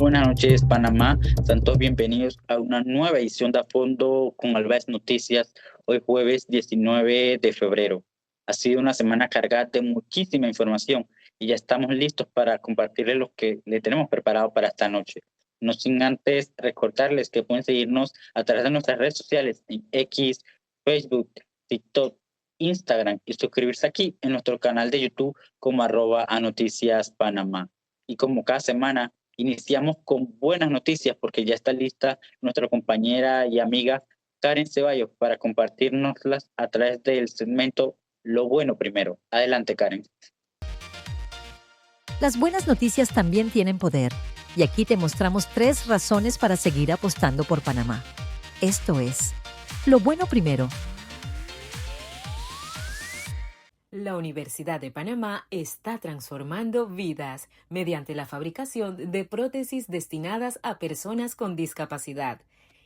buenas noches, Panamá. Sean todos bienvenidos a una nueva edición de A Fondo con Alves Noticias, hoy jueves 19 de febrero. Ha sido una semana cargada de muchísima información y ya estamos listos para compartirles lo que le tenemos preparado para esta noche. No sin antes recordarles que pueden seguirnos a través de nuestras redes sociales en X, Facebook, TikTok, Instagram y suscribirse aquí en nuestro canal de YouTube como @anoticiaspanamá. Y como cada semana, iniciamos con buenas noticias porque ya está lista nuestra compañera y amiga Karen Ceballos para compartirnoslas a través del segmento Lo Bueno Primero. Adelante, Karen. Las buenas noticias también tienen poder, y aquí te mostramos 3 razones para seguir apostando por Panamá. Esto es Lo Bueno Primero. La Universidad de Panamá está transformando vidas mediante la fabricación de prótesis destinadas a personas con discapacidad.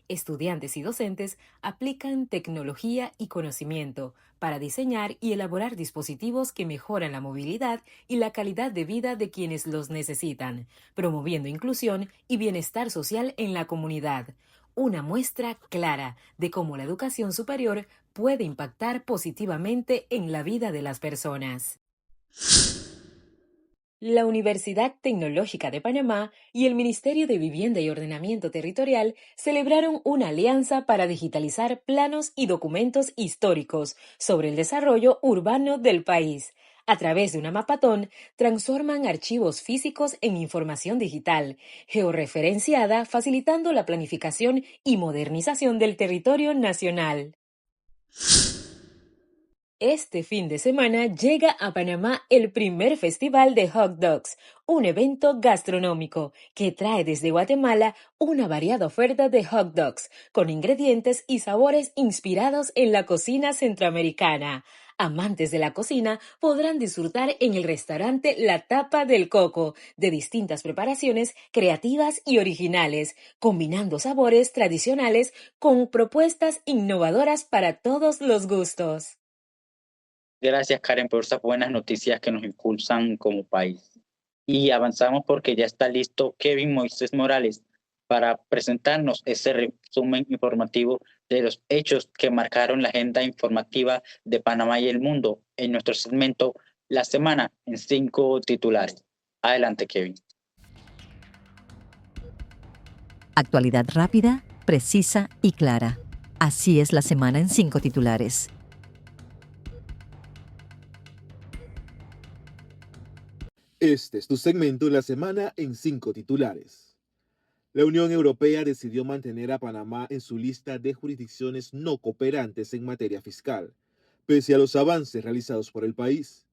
Estudiantes y docentes aplican tecnología y conocimiento para diseñar y elaborar dispositivos que mejoran la movilidad y la calidad de vida de quienes los necesitan, promoviendo inclusión y bienestar social en la comunidad. Una muestra clara de cómo la educación superior puede impactar positivamente en la vida de las personas. La Universidad Tecnológica de Panamá y el Ministerio de Vivienda y Ordenamiento Territorial celebraron una alianza para digitalizar planos y documentos históricos sobre el desarrollo urbano del país. A través de una mapatón, transforman archivos físicos en información digital, georreferenciada, facilitando la planificación y modernización del territorio nacional. Este fin de semana llega a Panamá el primer festival de hot dogs, un evento gastronómico que trae desde Guatemala una variada oferta de hot dogs con ingredientes y sabores inspirados en la cocina centroamericana. Amantes de la cocina podrán disfrutar en el restaurante La Tapa del Coco de distintas preparaciones creativas y originales, combinando sabores tradicionales con propuestas innovadoras para todos los gustos. Gracias, Karen, por esas buenas noticias que nos impulsan como país. Y avanzamos porque ya está listo Kevin Moisés Morales para presentarnos ese resumen informativo de los hechos que marcaron la agenda informativa de Panamá y el mundo en nuestro segmento La Semana en 5 titulares. Adelante, Kevin. Actualidad rápida, precisa y clara. Así es la semana en 5 titulares. Este es tu segmento La Semana en 5 titulares. La Unión Europea decidió mantener a Panamá en su lista de jurisdicciones no cooperantes en materia fiscal, pese a los avances realizados por el país.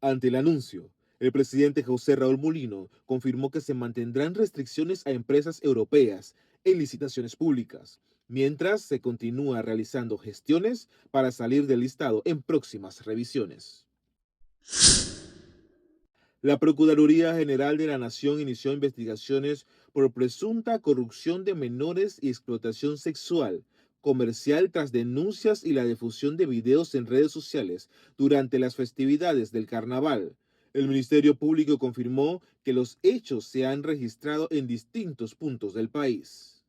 Ante el anuncio, el presidente José Raúl Mulino confirmó que se mantendrán restricciones a empresas europeas en licitaciones públicas, mientras se continúa realizando gestiones para salir del listado en próximas revisiones. La Procuraduría General de la Nación inició investigaciones por presunta corrupción de menores y explotación sexual comercial tras denuncias y la difusión de videos en redes sociales durante las festividades del carnaval. El Ministerio Público confirmó que los hechos se han registrado en distintos puntos del país.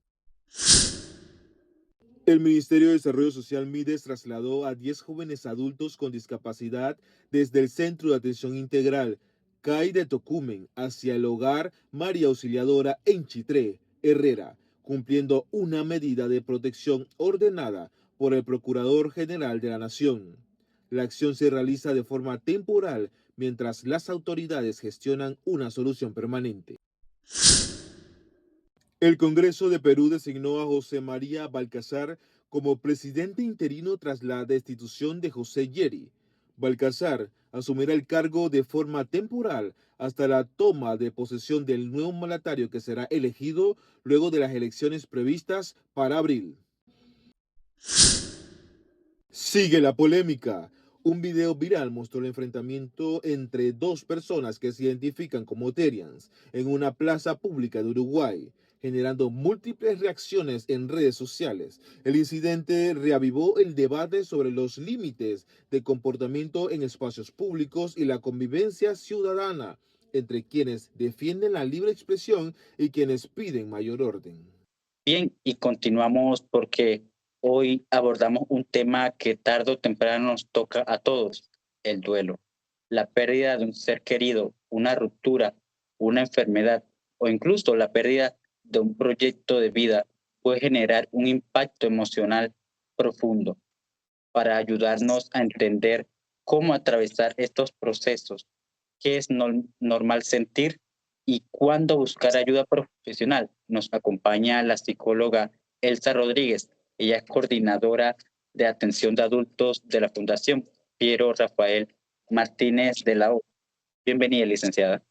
El Ministerio de Desarrollo Social Mides trasladó a 10 jóvenes adultos con discapacidad desde el Centro de Atención Integral CAI de Tocumen hacia el hogar María Auxiliadora en Chitré, Herrera, cumpliendo una medida de protección ordenada por el Procurador General de la Nación. La acción se realiza de forma temporal mientras las autoridades gestionan una solución permanente. El Congreso de Perú designó a José María Balcazar como presidente interino tras la destitución de José Yeri. Balcazar asumirá el cargo de forma temporal hasta la toma de posesión del nuevo mandatario que será elegido luego de las elecciones previstas para abril. Sigue la polémica. Un video viral mostró el enfrentamiento entre 2 personas que se identifican como Terians en una plaza pública de Uruguay, generando múltiples reacciones en redes sociales. El incidente reavivó el debate sobre los límites de comportamiento en espacios públicos y la convivencia ciudadana entre quienes defienden la libre expresión y quienes piden mayor orden. Bien, y continuamos porque hoy abordamos un tema que tarde o temprano nos toca a todos, el duelo. La pérdida de un ser querido, una ruptura, una enfermedad o incluso la pérdida de un proyecto de vida puede generar un impacto emocional profundo. Para ayudarnos a entender cómo atravesar estos procesos, qué es normal sentir y cuándo buscar ayuda profesional. Nos acompaña la psicóloga Elsa Rodríguez. Ella es coordinadora de atención de adultos de la Fundación Piero Rafael Martínez de la O. Bienvenida, licenciada.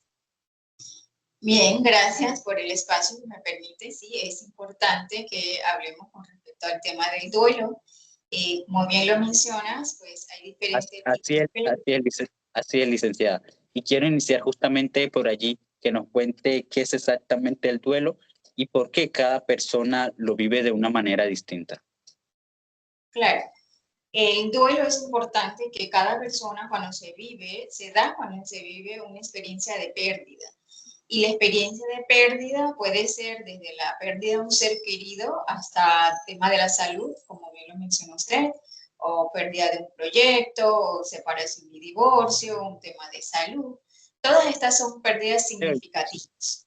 Bien, gracias por el espacio que me permite. Sí, es importante que hablemos con respecto al tema del duelo. Muy bien lo mencionas, pues hay diferentes tipos. Así es, licenciada. Y quiero iniciar justamente por allí, que nos cuente qué es exactamente el duelo y por qué cada persona lo vive de una manera distinta. Claro, el duelo es importante que cada persona cuando se vive una experiencia de pérdida. Y la experiencia de pérdida puede ser desde la pérdida de un ser querido hasta el tema de la salud, como bien lo mencionó usted, o pérdida de un proyecto, o separación y divorcio, un tema de salud. Todas estas son pérdidas significativas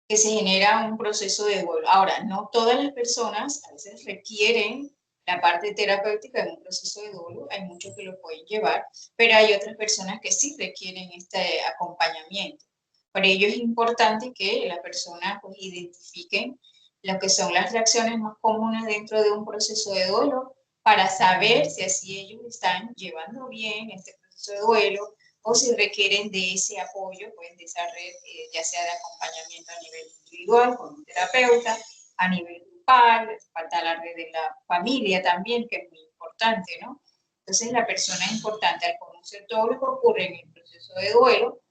que se genera un proceso de duelo. Ahora, no todas las personas a veces requieren la parte terapéutica de un proceso de duelo, hay muchos que lo pueden llevar, pero hay otras personas que sí requieren este acompañamiento. Por ello es importante que la persona pues, identifiquen lo que son las reacciones más comunes dentro de un proceso de duelo para saber si así ellos están llevando bien este proceso de duelo o si requieren de ese apoyo, pues de esa red, ya sea de acompañamiento a nivel individual con un terapeuta, a nivel grupal, falta la red de la familia también, que es muy importante, ¿no? Entonces la persona es importante al conocer todo lo que ocurre en el proceso de duelo,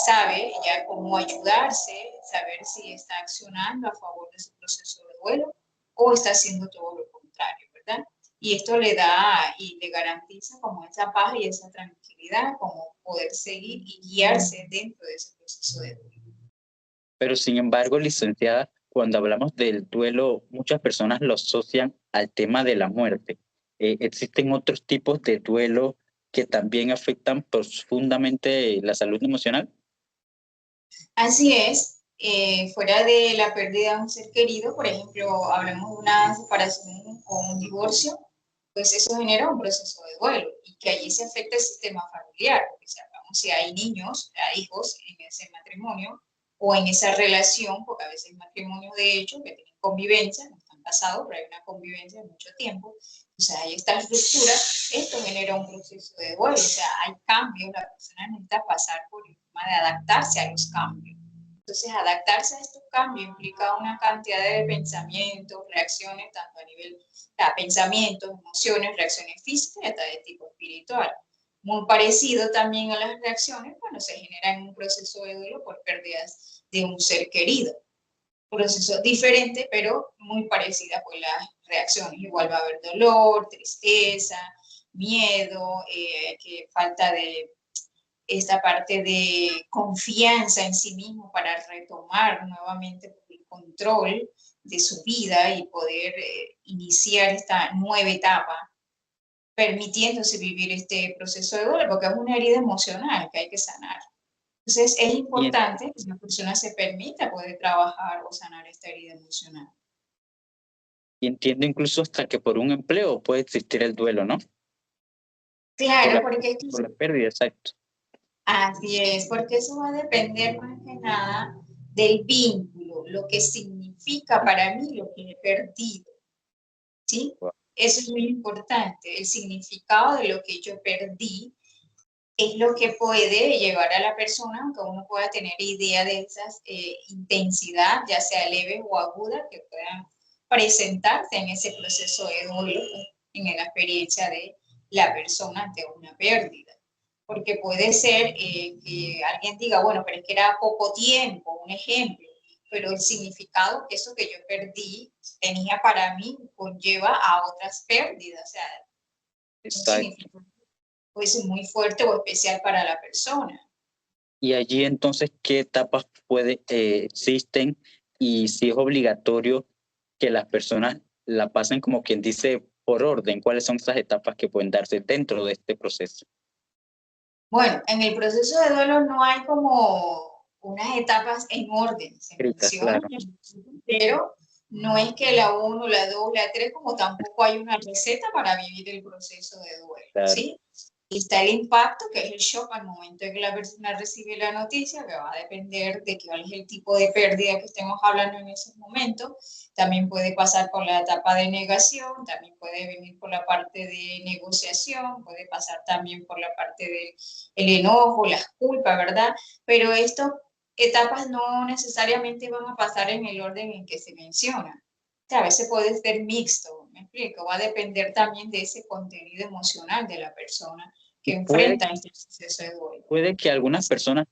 sabe ya cómo ayudarse, saber si está accionando a favor de ese proceso de duelo o está haciendo todo lo contrario, ¿verdad? Y esto le da y le garantiza como esa paz y esa tranquilidad, como poder seguir y guiarse dentro de ese proceso de duelo. Pero sin embargo, licenciada, cuando hablamos del duelo, muchas personas lo asocian al tema de la muerte. ¿Existen otros tipos de duelo que también afectan profundamente la salud emocional? Así es, fuera de la pérdida de un ser querido, por ejemplo, hablamos de una separación o un divorcio, pues eso genera un proceso de duelo y que allí se afecta el sistema familiar, porque si hay niños, hay hijos en ese matrimonio o en esa relación, porque a veces hay matrimonios de hecho que tienen convivencia, no están casados, pero hay una convivencia de mucho tiempo, o sea, hay esta ruptura, esto genera un proceso de duelo, o sea, hay cambios, la persona necesita pasar por el tema de adaptarse a los cambios. Entonces, adaptarse a estos cambios implica una cantidad de pensamientos, reacciones, tanto a nivel de pensamientos, emociones, reacciones físicas y hasta de tipo espiritual. Muy parecido también a las reacciones cuando se genera en un proceso de duelo por pérdidas de un ser querido. Un proceso diferente, pero muy parecida pues las reacciones. Igual va a haber dolor, tristeza, miedo, que falta de esta parte de confianza en sí mismo para retomar nuevamente el control de su vida y poder iniciar esta nueva etapa, permitiéndose vivir este proceso de duelo, porque es una herida emocional que hay que sanar. Entonces es importante que la persona se permita poder trabajar o sanar esta herida emocional. Y entiendo incluso hasta que por un empleo puede existir el duelo, ¿no? Claro, porque por la pérdida, exacto. así es, porque eso va a depender más que nada del vínculo, lo que significa para mí lo que he perdido, ¿sí? Wow. Eso es muy importante, el significado de lo que yo perdí es lo que puede llevar a la persona, aunque uno pueda tener idea de esas intensidad, ya sea leve o aguda, que puedan presentarse en ese proceso de duelo, en la experiencia de la persona ante una pérdida. Porque puede ser que alguien diga, bueno, pero es que era poco tiempo, un ejemplo, pero el significado que eso que yo perdí tenía para mí conlleva a otras pérdidas, o sea, un Exacto. significado pues muy fuerte o especial para la persona. Y allí entonces, ¿qué etapas existen y si es obligatorio que las personas la pasen como quien dice por orden? ¿Cuáles son esas etapas que pueden darse dentro de este proceso? Bueno, en el proceso de duelo no hay como unas etapas en orden, se Escritas, menciona, claro, pero no es que la 1, la 2, la 3, como tampoco hay una receta para vivir el proceso de duelo, claro. ¿sí? Está el impacto, que es el shock al momento de que la persona recibe la noticia, que va a depender de cuál es el tipo de pérdida que estemos hablando en ese momento. También puede pasar por la etapa de negación, también puede venir por la parte de negociación, puede pasar también por la parte del enojo, las culpas, ¿verdad? Pero estas etapas no necesariamente van a pasar en el orden en que se menciona. O sea, a veces puede ser mixto, me explico, va a depender también de ese contenido emocional de la persona que Y puede, enfrenta este proceso de duelo. puede que algunas personas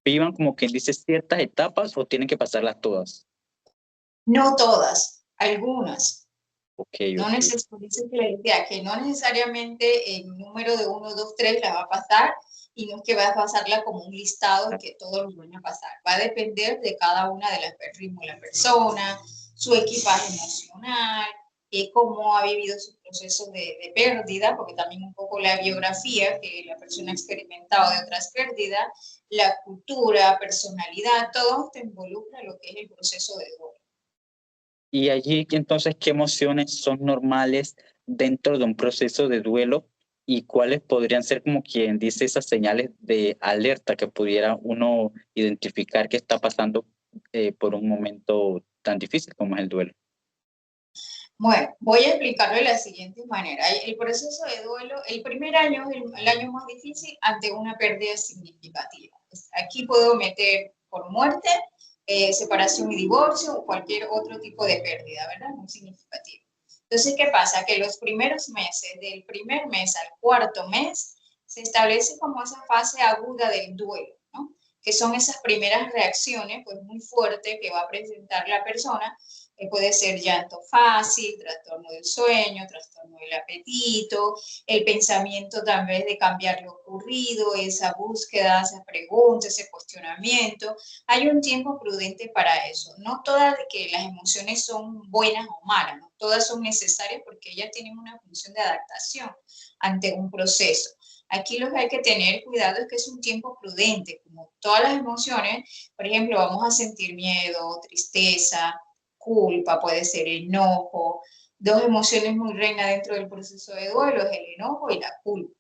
vivan como quien dice ciertas etapas o tienen que pasarlas todas. No todas, algunas. Ok, No ok. necesariamente que no necesariamente el número de 1, 2, 3 la va a pasar y no es que va a pasarla como un listado y que todos los van a pasar. Va a depender de cada una de las ritmo de la persona, su equipaje emocional, cómo ha vivido sus procesos de pérdida, porque también un poco la biografía que la persona ha experimentado de otras pérdidas, la cultura, personalidad, todo esto involucra lo que es el proceso de duelo. Y allí entonces, ¿qué emociones son normales dentro de un proceso de duelo y cuáles podrían ser como quien dice esas señales de alerta que pudiera uno identificar que está pasando por un momento tan difícil como es el duelo? Bueno, voy a explicarlo de la siguiente manera. El proceso de duelo, el primer año es el año más difícil ante una pérdida significativa. Aquí puedo meter por muerte, separación y divorcio o cualquier otro tipo de pérdida, ¿verdad? Muy significativa. Entonces, ¿qué pasa? Que los primeros meses, del primer mes al cuarto mes, se establece como esa fase aguda del duelo, ¿no? Que son esas primeras reacciones, pues muy fuertes que va a presentar la persona, puede ser llanto fácil, trastorno del sueño, trastorno del apetito, el pensamiento también de cambiar lo ocurrido, esa búsqueda, esa pregunta, ese cuestionamiento. Hay un tiempo prudente para eso. No todas que las emociones son buenas o malas, ¿no? Todas son necesarias porque ellas tienen una función de adaptación ante un proceso. Aquí lo que hay que tener cuidado es que es un tiempo prudente, como todas las emociones, por ejemplo, vamos a sentir miedo, tristeza, culpa, puede ser enojo. Dos emociones muy reinas dentro del proceso de duelo es el enojo y la culpa.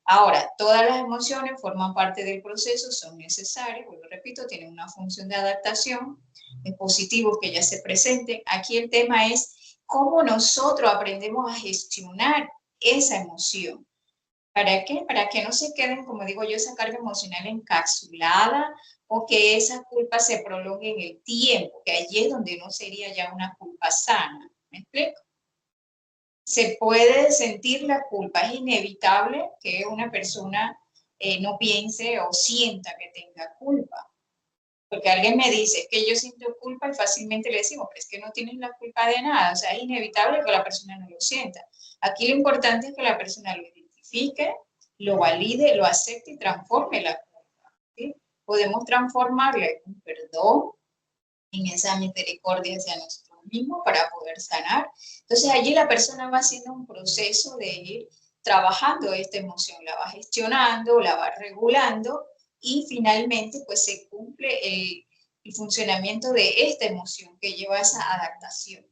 Ahora, todas las emociones forman parte del proceso, son necesarias, vuelvo repito, tienen una función de adaptación, es positivo que ya se presenten. Aquí el tema es cómo nosotros aprendemos a gestionar esa emoción. ¿Para qué? Para que no se queden, como digo yo, esa carga emocional encapsulada o que esa culpa se prolongue en el tiempo, que allí es donde no sería ya una culpa sana. ¿Me explico? Se puede sentir la culpa, es inevitable que una persona no piense o sienta que tenga culpa. Porque alguien me dice que yo siento culpa y fácilmente le decimos, pero es que no tienes la culpa de nada, o sea, es inevitable que la persona no lo sienta. Aquí lo importante es que la persona lo identifique, lo valide, lo acepte y transforme la culpa. ¿Sí? Podemos transformarle un perdón en esa misericordia hacia nosotros mismos para poder sanar. Entonces allí la persona va haciendo un proceso de ir trabajando esta emoción, la va gestionando, la va regulando y finalmente pues se cumple el funcionamiento de esta emoción que lleva a esa adaptación.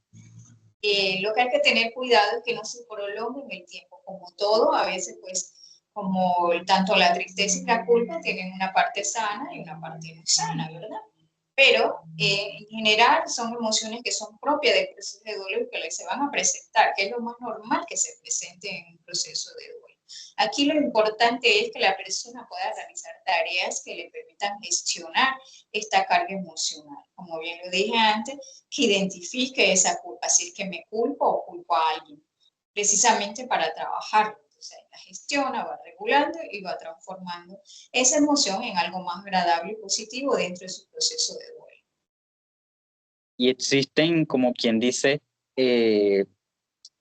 Lo que hay que tener cuidado es que no se prolongue en el tiempo, como todo, a veces pues como tanto la tristeza y la culpa tienen una parte sana y una parte no sana, ¿verdad? Pero en general son emociones que son propias del proceso de duelo y que se van a presentar, que es lo más normal que se presente en un proceso de duelo. Aquí lo importante es que la persona pueda realizar tareas que le permitan gestionar esta carga emocional. Como bien lo dije antes, que identifique esa culpa, si es que me culpo o culpo a alguien, precisamente para trabajarlo. Entonces, la gestiona, va regulando y va transformando esa emoción en algo más agradable y positivo dentro de su proceso de duelo. Y existen como quien dice eh,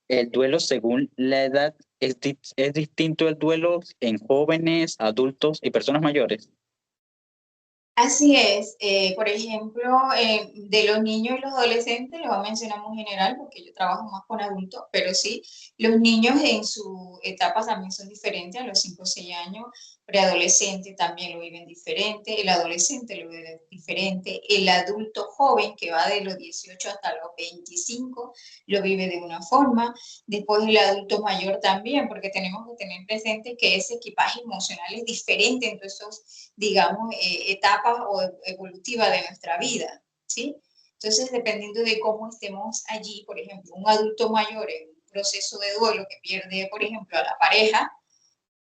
el duelo según la edad. ¿Es distinto el duelo en jóvenes, adultos y personas mayores? Así es. Por ejemplo, de los niños y los adolescentes, lo voy a mencionar muy general porque yo trabajo más con adultos, pero sí, los niños en su etapa también son diferentes, a los 5 o 6 años, preadolescente también lo viven diferente, el adolescente lo vive diferente, el adulto joven que va de los 18 hasta los 25 lo vive de una forma, después el adulto mayor también, porque tenemos que tener presente que ese equipaje emocional es diferente en todos esos, digamos, etapas o evolutiva de nuestra vida, ¿sí? Entonces, dependiendo de cómo estemos allí, por ejemplo, un adulto mayor en un proceso de duelo que pierde, por ejemplo, a la pareja,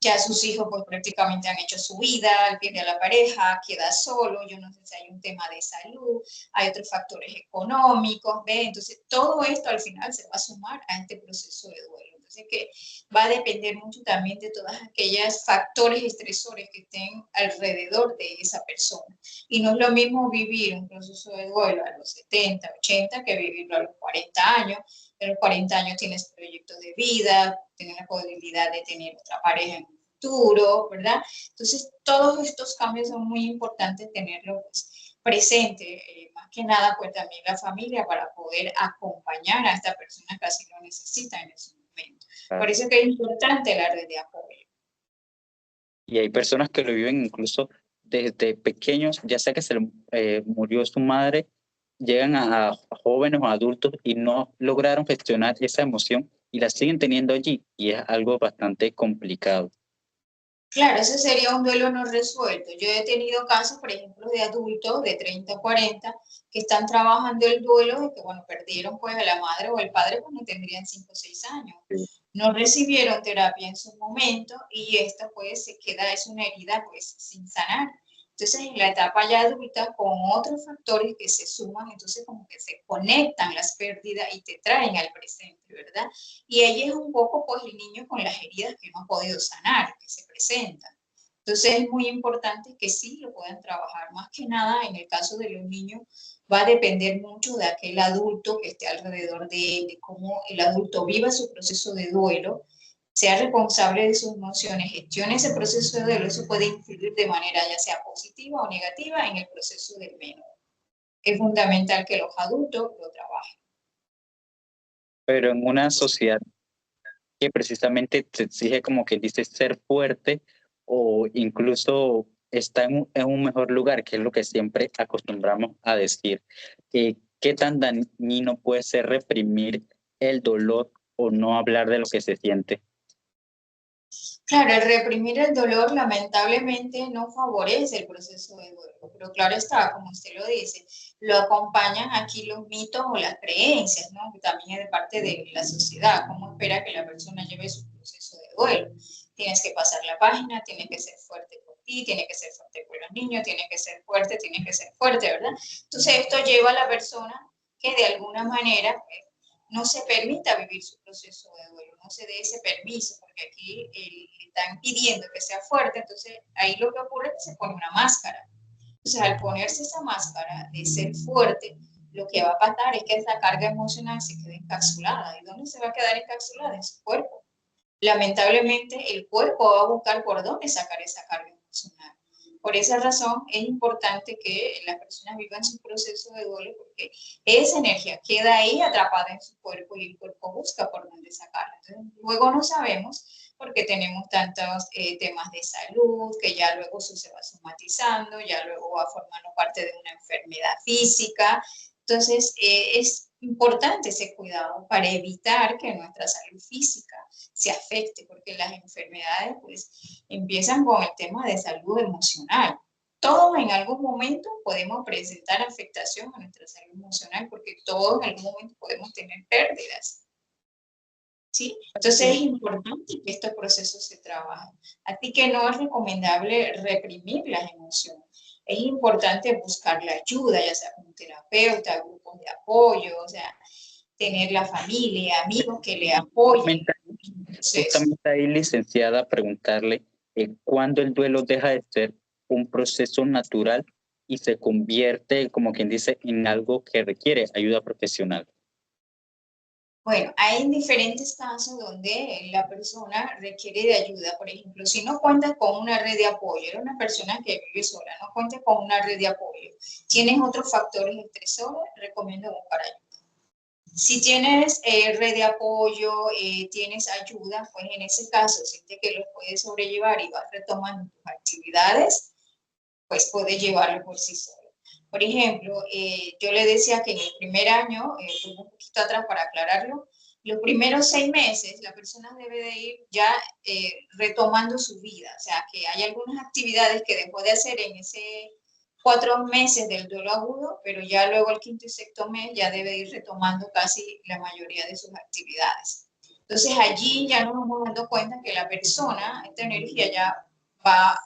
ya sus hijos pues prácticamente han hecho su vida, él pierde a la pareja, queda solo, yo no sé si hay un tema de salud, hay otros factores económicos, ¿ve? Entonces todo esto al final se va a sumar a este proceso de duelo. Entonces que va a depender mucho también de todas aquellas factores estresores que estén alrededor de esa persona. Y no es lo mismo vivir un proceso de duelo a los 70, 80 que vivirlo a los 40 años. A los 40 años tienes proyectos de vida, tienes la posibilidad de tener otra pareja en futuro, ¿verdad? Entonces, todos estos cambios son muy importantes tenerlos pues, presente, más que nada, pues también la familia para poder acompañar a esta persona que así lo necesita en ese momento. Por Claro. eso que es importante la red de apoyo. Y hay personas que lo viven incluso desde pequeños, ya sea que murió su madre, llegan a jóvenes o adultos y no lograron gestionar esa emoción y la siguen teniendo allí y es algo bastante complicado. Claro, ese sería un duelo no resuelto. Yo he tenido casos, por ejemplo, de adultos de 30 a 40 que están trabajando el duelo de que, bueno, perdieron pues a la madre o el padre cuando tendrían 5 o 6 años. Sí. No recibieron terapia en su momento y esta pues se queda, es una herida pues sin sanar. Entonces, en la etapa ya adulta, con otros factores que se suman, entonces como que se conectan las pérdidas y te traen al presente, ¿verdad? Y ahí es un poco pues el niño con las heridas que no ha podido sanar, que se presentan. Entonces es muy importante que sí lo puedan trabajar. Más que nada, en el caso de los niños, va a depender mucho de aquel adulto que esté alrededor de él, de cómo el adulto viva su proceso de duelo, sea responsable de sus emociones, gestione ese proceso de duelo, eso puede influir de manera ya sea positiva o negativa en el proceso del menor. Es fundamental que los adultos lo trabajen. Pero en una sociedad que precisamente te exige, como que dice, ser fuerte o incluso está en un mejor lugar, que es lo que siempre acostumbramos a decir. ¿Qué tan dañino puede ser reprimir el dolor o no hablar de lo que se siente? Claro, el reprimir el dolor lamentablemente no favorece el proceso de duelo, pero claro está, como usted lo dice, lo acompañan aquí los mitos o las creencias, ¿no? Que también es de parte de la sociedad, cómo espera que la persona lleve su proceso de duelo. Tienes que pasar la página, tienes que ser fuerte por ti, tienes que ser fuerte por los niños, tienes que ser fuerte, ¿verdad? Entonces esto lleva a la persona que de alguna manera no se permita vivir su proceso de duelo, no se dé ese permiso, porque aquí le están pidiendo que sea fuerte, entonces ahí lo que ocurre es que se pone una máscara. Entonces al ponerse esa máscara de ser fuerte, lo que va a pasar es que esa carga emocional se quede encapsulada. ¿Y dónde se va a quedar encapsulada? En su cuerpo. Lamentablemente el cuerpo va a buscar por dónde sacar esa carga emocional. Por esa razón es importante que las personas vivan su proceso de duelo porque esa energía queda ahí atrapada en su cuerpo y el cuerpo busca por dónde sacarla. Entonces, luego no sabemos porque tenemos tantos temas de salud que ya luego eso se va somatizando, ya luego va formando parte de una enfermedad física. Entonces, es importante ese cuidado para evitar que nuestra salud física se afecte, porque las enfermedades pues empiezan con el tema de salud emocional. Todos en algún momento podemos presentar afectación a nuestra salud emocional porque todos en algún momento podemos tener pérdidas. ¿Sí? Entonces es importante que estos procesos se trabajen. Así que no es recomendable reprimir las emociones. Es importante buscar la ayuda, ya sea con un terapeuta, grupos de apoyo, o sea, tener la familia, amigos que le apoyen Justamente, en el proceso. justamente ahí, licenciada, preguntarle cuándo el duelo deja de ser un proceso natural y se convierte, como quien dice, en algo que requiere ayuda profesional. Bueno, hay diferentes casos donde la persona requiere de ayuda. Por ejemplo, si no cuentas con una red de apoyo, era una persona que vive sola, no cuenta con una red de apoyo, tienes otros factores estresores, recomiendo buscar ayuda. Si tienes red de apoyo, tienes ayuda, pues en ese caso sientes que lo puedes sobrellevar y vas retomando tus actividades, pues puedes llevarlo por sí solo. Por ejemplo, yo le decía que en el primer año, un poquito atrás para aclararlo, los primeros 6 meses la persona debe de ir ya retomando su vida, o sea, que hay algunas actividades que dejó de hacer en ese 4 meses del duelo agudo, pero ya luego el quinto y sexto mes ya debe ir retomando casi la mayoría de sus actividades. Entonces allí ya nos vamos dando cuenta que la persona, esta energía ya va,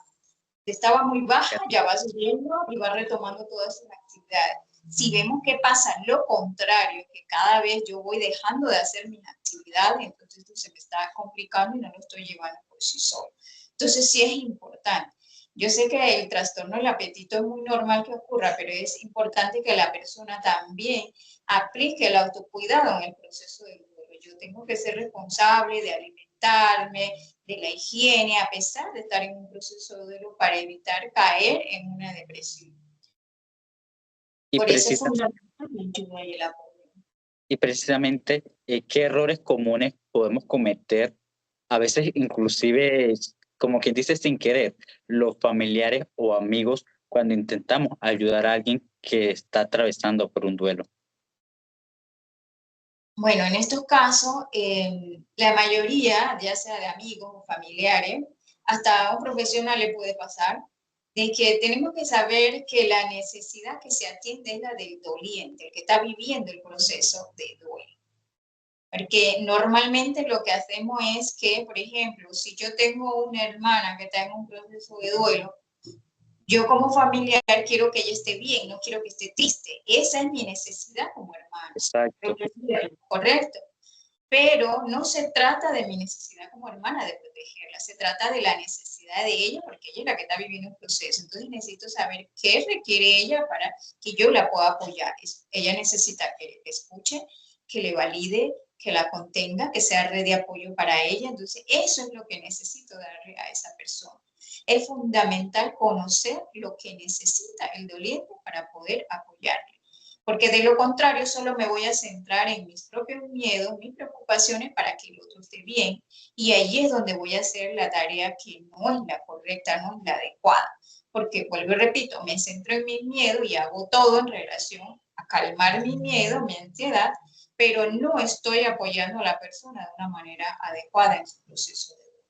estaba muy baja, ya va subiendo y va retomando todas sus actividades. Si vemos que pasa lo contrario, que cada vez yo voy dejando de hacer mis actividades, entonces esto se me está complicando y no lo estoy llevando por sí solo. Entonces sí es importante. Yo sé que el trastorno del apetito es muy normal que ocurra, pero es importante que la persona también aplique el autocuidado en el proceso del duelo. Yo tengo que ser responsable de alimentarme, de la higiene, a pesar de estar en un proceso de duelo, para evitar caer en una depresión. Y, Por eso es precisa- fundamental la ayuda y el apoyo. y precisamente, ¿qué errores comunes podemos cometer? A veces inclusive, como quien dice sin querer, los familiares o amigos cuando intentamos ayudar a alguien que está atravesando por un duelo. Bueno, en estos casos, la mayoría, ya sea de amigos o familiares, hasta a un profesional le puede pasar, de que tenemos que saber que la necesidad que se atiende es la del doliente, el que está viviendo el proceso de duelo. Porque normalmente lo que hacemos es que, por ejemplo, si yo tengo una hermana que está en un proceso de duelo, yo como familiar quiero que ella esté bien, no quiero que esté triste. Esa es mi necesidad como hermana. Exacto. Correcto. Pero no se trata de mi necesidad como hermana de protegerla, se trata de la necesidad de ella, porque ella es la que está viviendo un proceso. Entonces necesito saber qué requiere ella para que yo la pueda apoyar. Ella necesita que le escuche, que le valide, que la contenga, que sea red de apoyo para ella. Entonces eso es lo que necesito darle a esa persona. Es fundamental conocer lo que necesita el doliente para poder apoyarle. Porque de lo contrario solo me voy a centrar en mis propios miedos, mis preocupaciones para que el otro esté bien. Y ahí es donde voy a hacer la tarea que no es la correcta, no es la adecuada. Porque, vuelvo y repito, me centro en mis miedos y hago todo en relación a calmar mi miedo, mi ansiedad, pero no estoy apoyando a la persona de una manera adecuada en su proceso de duelo.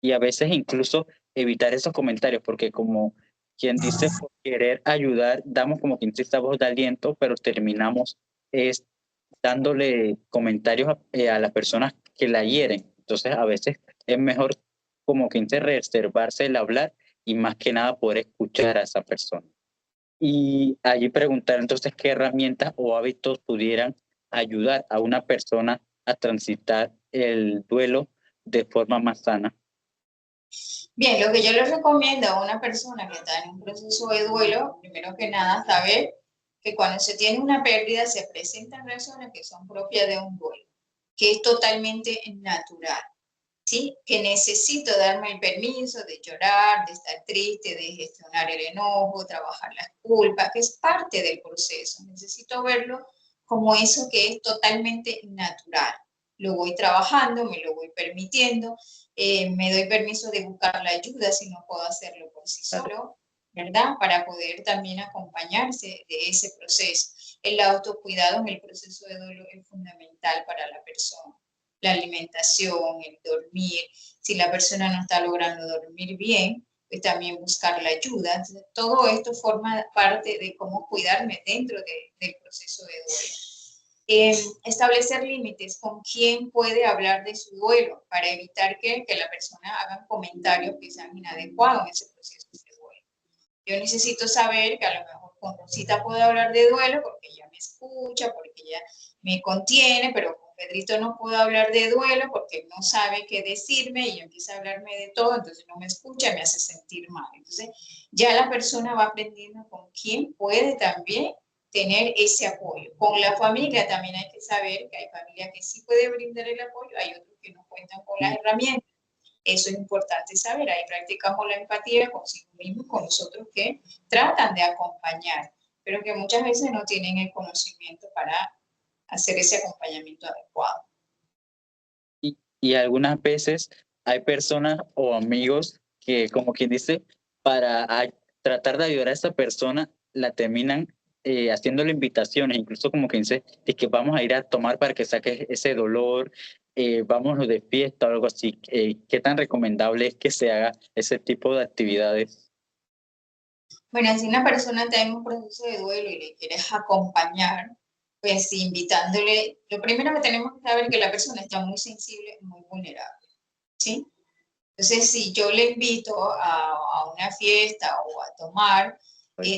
Y a veces incluso evitar esos comentarios, porque como quien dice, por querer ayudar, damos como quien dice esta voz de aliento, pero terminamos es dándole comentarios a las personas que la hieren. Entonces a veces es mejor como quien dice reservarse el hablar y más que nada poder escuchar a esa persona. Y allí preguntar entonces qué herramientas o hábitos pudieran ayudar a una persona a transitar el duelo de forma más sana. Bien, lo que yo les recomiendo a una persona que está en un proceso de duelo, primero que nada, saber que cuando se tiene una pérdida se presentan reacciones que son propias de un duelo, que es totalmente natural, ¿sí? Que necesito darme el permiso de llorar, de estar triste, de gestionar el enojo, trabajar las culpas, que es parte del proceso. Necesito verlo como eso que es totalmente natural. Lo voy trabajando, me lo voy permitiendo, me doy permiso de buscar la ayuda si no puedo hacerlo por sí solo, ¿verdad? Para poder también acompañarse de ese proceso. El autocuidado en el proceso de duelo es fundamental para la persona. La alimentación, el dormir, si la persona no está logrando dormir bien, pues también buscar la ayuda. Entonces, todo esto forma parte de cómo cuidarme dentro del proceso de duelo. Establecer límites con quién puede hablar de su duelo para evitar que la persona haga comentarios que sean inadecuados en ese proceso de duelo. Yo necesito saber que a lo mejor con Rosita puedo hablar de duelo porque ella me escucha, porque ella me contiene, pero con Pedrito no puedo hablar de duelo porque no sabe qué decirme y empieza a hablarme de todo, entonces no me escucha y me hace sentir mal. Entonces ya la persona va aprendiendo con quién puede también tener ese apoyo. Con la familia también hay que saber que hay familias que sí pueden brindar el apoyo, hay otros que no cuentan con las herramientas. Eso es importante saber. Ahí practicamos la empatía consigo mismo, con los otros que tratan de acompañar, pero que muchas veces no tienen el conocimiento para hacer ese acompañamiento adecuado. Y algunas veces hay personas o amigos que, como quien dice, para tratar de ayudar a esa persona, la terminan haciéndole invitaciones, incluso como quien dice, de que vamos a ir a tomar para que saques ese dolor, vámonos de fiesta o algo así. ¿Qué tan recomendable es que se haga ese tipo de actividades? Bueno, si una persona está en un proceso de duelo y le quieres acompañar, pues invitándole, lo primero que tenemos que saber es que la persona está muy sensible, muy vulnerable, ¿sí? Entonces, si yo le invito a una fiesta o a tomar,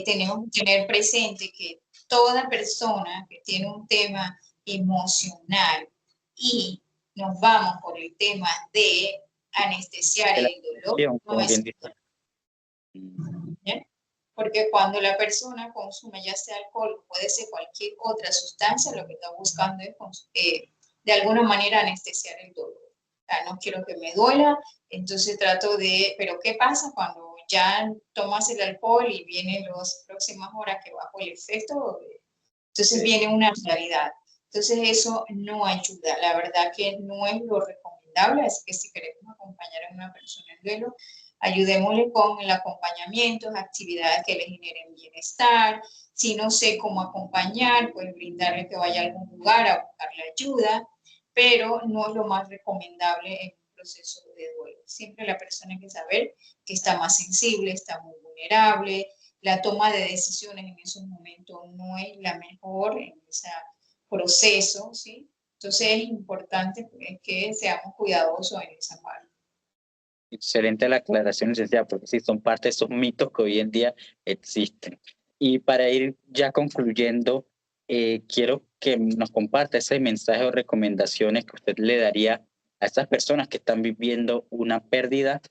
tenemos que tener presente que toda persona que tiene un tema emocional y nos vamos por el tema de anestesiar De la el dolor, acción, no como es quien dice. ¿bien? Porque cuando la persona consume ya sea alcohol, puede ser cualquier otra sustancia, lo que está buscando es de alguna manera anestesiar el dolor. O sea, no quiero que me duela, entonces trato de, pero ¿qué pasa cuando ya tomas el alcohol y vienen las próximas horas que bajo el efecto? Entonces viene una realidad. Entonces eso no ayuda, la verdad que no es lo recomendable, así que si queremos acompañar a una persona en duelo, ayudémosle con el acompañamiento, actividades que le generen bienestar. Si no sé cómo acompañar, pues brindarle que vaya a algún lugar a buscarle ayuda, pero no es lo más recomendable en un proceso de duelo. Siempre la persona hay que saber que está más sensible, está muy vulnerable, la toma de decisiones en esos momentos no es la mejor en ese proceso, ¿sí? Entonces es importante que seamos cuidadosos en esa parte. Excelente la aclaración, licenciada, porque sí, son parte de esos mitos que hoy en día existen. Y para ir ya concluyendo, quiero que nos comparta ese mensaje o recomendaciones que usted le daría a esas personas que están viviendo una pérdida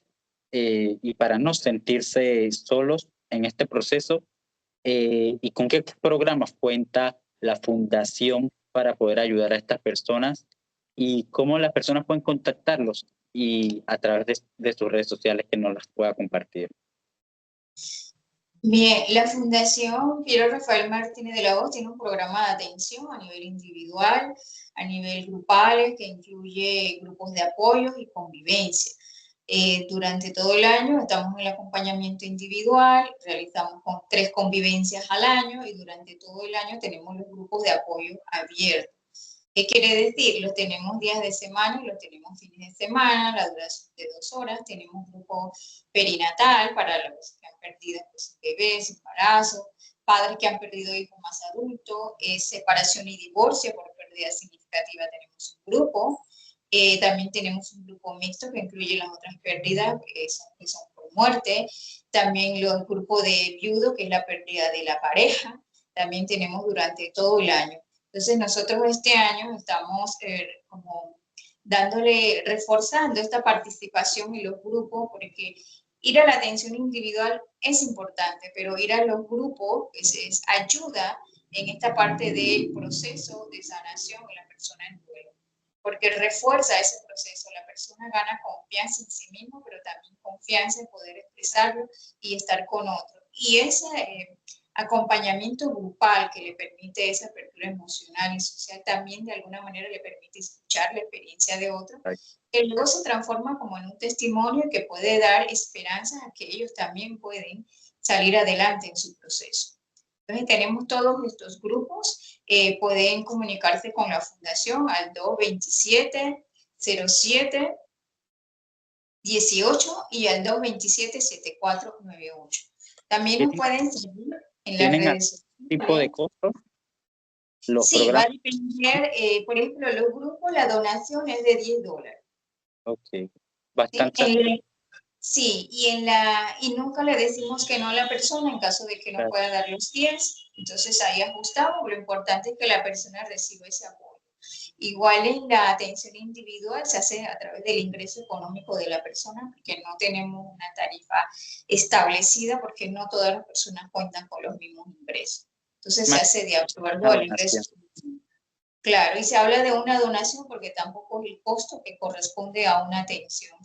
y para no sentirse solos en este proceso, y con qué programas cuenta la fundación para poder ayudar a estas personas y cómo las personas pueden contactarlos y a través de sus redes sociales que nos las pueda compartir. Bien, la Fundación Piero Rafael Martínez de la Hoz tiene un programa de atención a nivel individual, a nivel grupal, que incluye grupos de apoyo y convivencia. Durante todo el año estamos en el acompañamiento individual, realizamos 3 convivencias al año y durante todo el año tenemos los grupos de apoyo abiertos. ¿Qué quiere decir? Los tenemos días de semana y los tenemos fines de semana, la duración de 2 horas. Tenemos grupo perinatal para los que han perdido pues, bebés, embarazos, padres que han perdido hijos más adultos, separación y divorcio por pérdida significativa tenemos un grupo. También tenemos un grupo mixto que incluye las otras pérdidas que son por muerte. También los grupos de viudo, que es la pérdida de la pareja. También tenemos durante todo el año. Entonces nosotros este año estamos como reforzando esta participación en los grupos, porque ir a la atención individual es importante, pero ir a los grupos pues, ayuda en esta parte del proceso de sanación de la persona en duelo, porque refuerza ese proceso, la persona gana confianza en sí mismo, pero también confianza en poder expresarlo y estar con otros. Y ese acompañamiento grupal que le permite esa apertura emocional y social también de alguna manera le permite escuchar la experiencia de otros, que luego se transforma como en un testimonio que puede dar esperanzas a que ellos también pueden salir adelante en su proceso. Entonces tenemos todos estos grupos, pueden comunicarse con la fundación al 227-07-18 y al 227-7498. También nos pueden seguir en las redes sociales. ¿Tipo de costos? Los Sí, programas. va a depender, por ejemplo, los grupos, la donación es de $10. Ok, bastante. Sí, y nunca le decimos que no a la persona en caso de que no pueda dar los 10. Entonces ahí ajustamos, lo importante es que la persona reciba ese apoyo. Igual en la atención individual se hace a través del ingreso económico de la persona, porque no tenemos una tarifa establecida, porque no todas las personas cuentan con los mismos ingresos. Entonces se hace de acuerdo Una al ingreso. Claro, y se habla de una donación porque tampoco es el costo que corresponde a una atención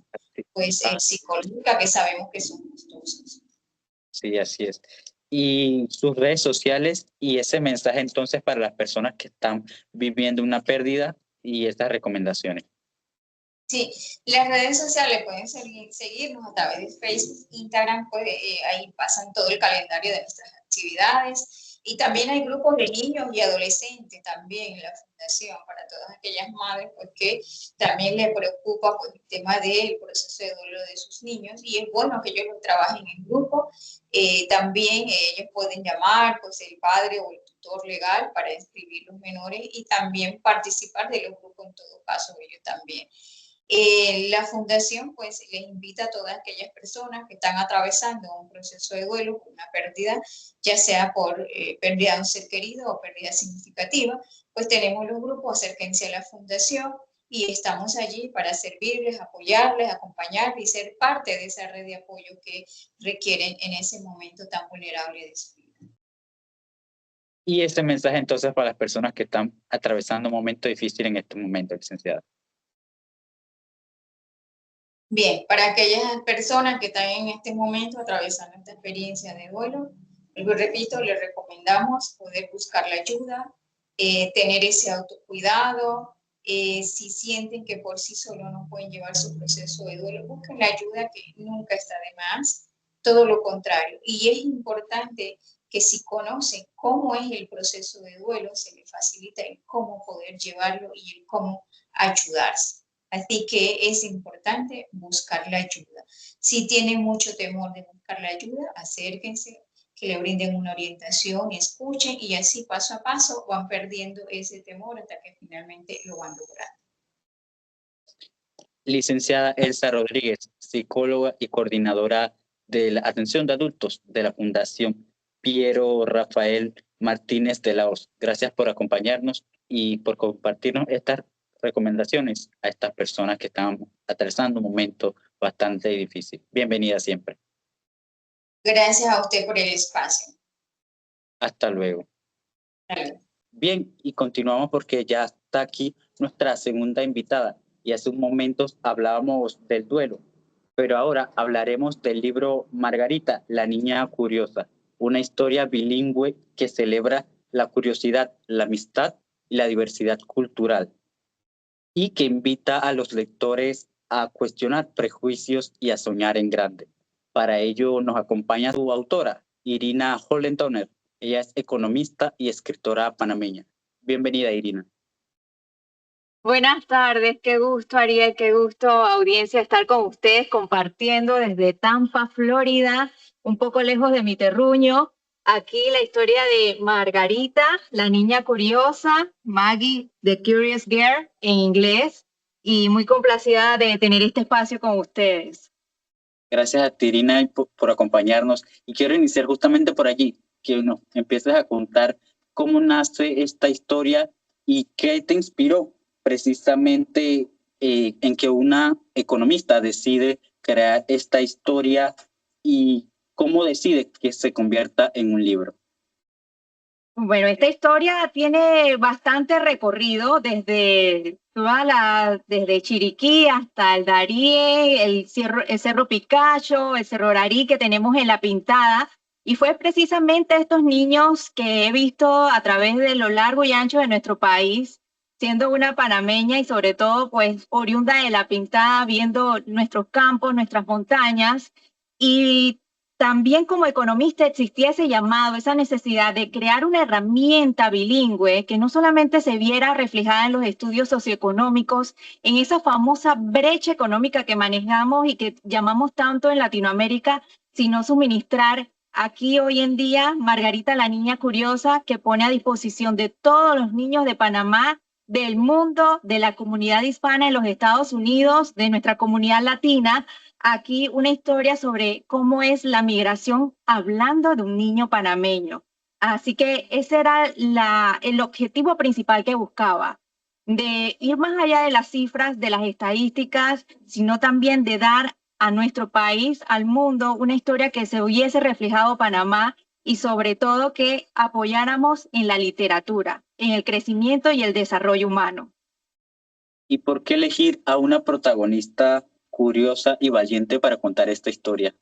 pues psicológica, que sabemos que son costosas. Sí, así es. Y sus redes sociales y ese mensaje entonces para las personas que están viviendo una pérdida y estas recomendaciones. Sí, las redes sociales pueden seguirnos a través de Facebook, Instagram, pues ahí pasan todo el calendario de nuestras actividades. Y también hay grupos de niños y adolescentes también en la fundación para todas aquellas madres pues, que también les preocupa pues, el tema del proceso de duelo de sus niños y es bueno que ellos lo trabajen en grupo. También ellos pueden llamar pues, el padre o el tutor legal para inscribir los menores y también participar de los grupos en todo caso ellos también. La fundación pues les invita a todas aquellas personas que están atravesando un proceso de duelo, una pérdida, ya sea por pérdida de un ser querido o pérdida significativa, pues tenemos los grupos, acérquense a la fundación y estamos allí para servirles, apoyarles, acompañarles y ser parte de esa red de apoyo que requieren en ese momento tan vulnerable de su vida. Y este mensaje entonces para las personas que están atravesando un momento difícil en este momento, licenciada. Bien, para aquellas personas que están en este momento atravesando esta experiencia de duelo, lo repito, les recomendamos poder buscar la ayuda, tener ese autocuidado, si sienten que por sí solo no pueden llevar su proceso de duelo, busquen la ayuda que nunca está de más, todo lo contrario. Y es importante que si conocen cómo es el proceso de duelo, se les facilita el cómo poder llevarlo y el cómo ayudarse. Así que es importante buscar la ayuda. Si tienen mucho temor de buscar la ayuda, acérquense, que le brinden una orientación, escuchen y así paso a paso van perdiendo ese temor hasta que finalmente lo van logrando. Licenciada Elsa Rodríguez, psicóloga y coordinadora de la atención de adultos de la Fundación Piero Rafael Martínez de la Hoz. Gracias por acompañarnos y por compartirnos estas recomendaciones a estas personas que están atravesando un momento bastante difícil. Bienvenida siempre. Gracias a usted por el espacio. Hasta luego. Bien, y continuamos porque ya está aquí nuestra segunda invitada y hace un momento hablábamos del duelo, pero ahora hablaremos del libro Margarita, la niña curiosa, una historia bilingüe que celebra la curiosidad, la amistad y la diversidad cultural, y que invita a los lectores a cuestionar prejuicios y a soñar en grande. Para ello nos acompaña su autora, Irina Hollentoner. Ella es economista y escritora panameña. Bienvenida, Irina. Buenas tardes, qué gusto, Ariel, qué gusto, audiencia, estar con ustedes compartiendo desde Tampa, Florida, un poco lejos de mi terruño. Aquí la historia de Margarita, la niña curiosa, Maggie, the Curious Girl en inglés, y muy complacida de tener este espacio con ustedes. Gracias a ti, Irina, por acompañarnos. Y quiero iniciar justamente por allí, que nos empieces a contar cómo nace esta historia y qué te inspiró precisamente en que una economista decide crear esta historia y cómo decide que se convierta en un libro. Bueno, esta historia tiene bastante recorrido desde Chiriquí hasta el Darién, el Cerro Picacho, el Cerro Orarí que tenemos en La Pintada. Y fue precisamente estos niños que he visto a través de lo largo y ancho de nuestro país, siendo una panameña y sobre todo pues oriunda de La Pintada, viendo nuestros campos, nuestras montañas. Y también como economista existía ese llamado, esa necesidad de crear una herramienta bilingüe que no solamente se viera reflejada en los estudios socioeconómicos, en esa famosa brecha económica que manejamos y que llamamos tanto en Latinoamérica, sino suministrar aquí hoy en día Margarita, la niña curiosa, que pone a disposición de todos los niños de Panamá, del mundo, de la comunidad hispana en los Estados Unidos, de nuestra comunidad latina, aquí una historia sobre cómo es la migración hablando de un niño panameño. Así que ese era el objetivo principal que buscaba, de ir más allá de las cifras, de las estadísticas, sino también de dar a nuestro país, al mundo, una historia que se hubiese reflejado Panamá y sobre todo que apoyáramos en la literatura, en el crecimiento y el desarrollo humano. ¿Y por qué elegir a una protagonista curiosa y valiente para contar esta historia?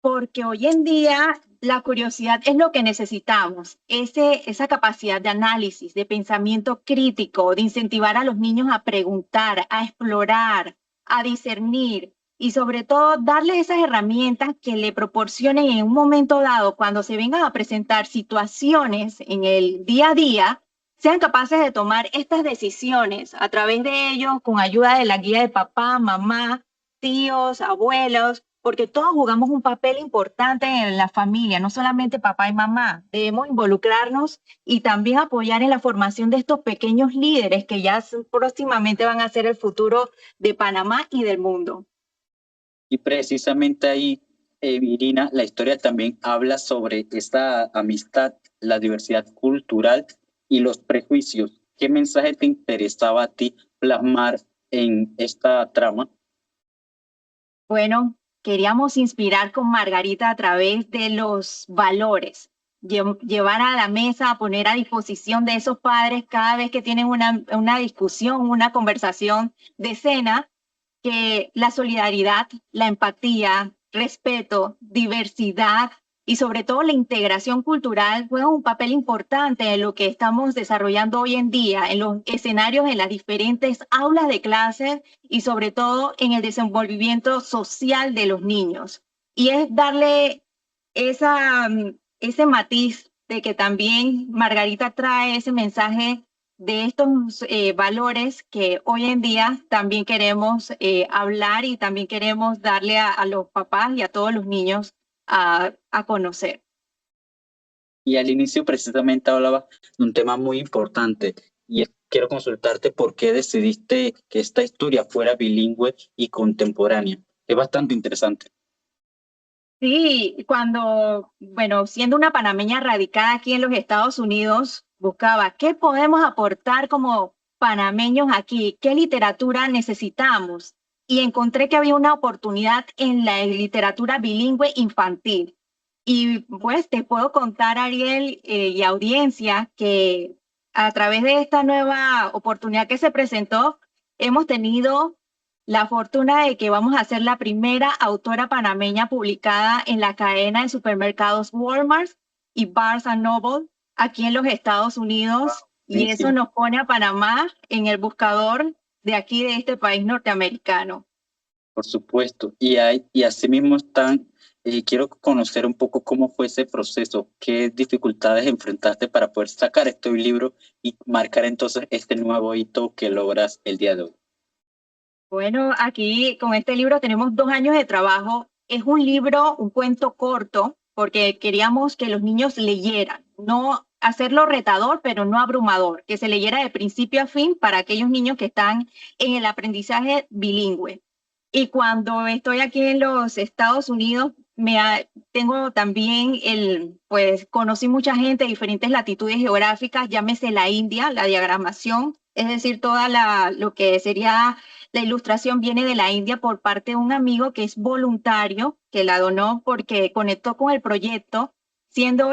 Porque hoy en día la curiosidad es lo que necesitamos, esa capacidad de análisis, de pensamiento crítico, de incentivar a los niños a preguntar, a explorar, a discernir y sobre todo darles esas herramientas que le proporcionen en un momento dado, cuando se vengan a presentar situaciones en el día a día, sean capaces de tomar estas decisiones a través de ellos, con ayuda de la guía de papá, mamá, tíos, abuelos, porque todos jugamos un papel importante en la familia, no solamente papá y mamá. Debemos involucrarnos y también apoyar en la formación de estos pequeños líderes que ya próximamente van a ser el futuro de Panamá y del mundo. Y precisamente ahí, Irina, la historia también habla sobre esta amistad, la diversidad cultural y los prejuicios. ¿Qué mensaje te interesaba a ti plasmar en esta trama? Bueno, queríamos inspirar con Margarita a través de los valores, llevar a la mesa, a poner a disposición de esos padres cada vez que tienen una discusión, una conversación de cena, que la solidaridad, la empatía, respeto, diversidad y sobre todo la integración cultural juegan un papel importante en lo que estamos desarrollando hoy en día, en los escenarios, en las diferentes aulas de clases y sobre todo en el desenvolvimiento social de los niños. Y es darle ese matiz de que también Margarita trae ese mensaje de estos valores que hoy en día también queremos hablar y también queremos darle a los papás y a todos los niños a conocer. Y al inicio precisamente hablaba de un tema muy importante y quiero consultarte por qué decidiste que esta historia fuera bilingüe y contemporánea. Es bastante interesante. Sí, bueno, siendo una panameña radicada aquí en los Estados Unidos, buscaba qué podemos aportar como panameños aquí, qué literatura necesitamos. Y encontré que había una oportunidad en la literatura bilingüe infantil. Y pues te puedo contar, Ariel, y audiencia, que a través de esta nueva oportunidad que se presentó, hemos tenido la fortuna de que vamos a ser la primera autora panameña publicada en la cadena de supermercados Walmart y Barnes Noble aquí en los Estados Unidos. Y eso nos pone a Panamá en el buscador de aquí, de este país norteamericano. Por supuesto. Y asimismo quiero conocer un poco cómo fue ese proceso, qué dificultades enfrentaste para poder sacar este libro y marcar entonces este nuevo hito que logras el día de hoy. Bueno, aquí con este libro tenemos 2 años de trabajo. Es un libro, un cuento corto, porque queríamos que los niños leyeran, no hacerlo retador, pero no abrumador, que se leyera de principio a fin para aquellos niños que están en el aprendizaje bilingüe. Y cuando estoy aquí en los Estados Unidos, tengo también pues conocí mucha gente de diferentes latitudes geográficas, llámese la India, la diagramación, es decir, lo que sería la ilustración viene de la India por parte de un amigo que es voluntario, que la donó porque conectó con el proyecto, siendo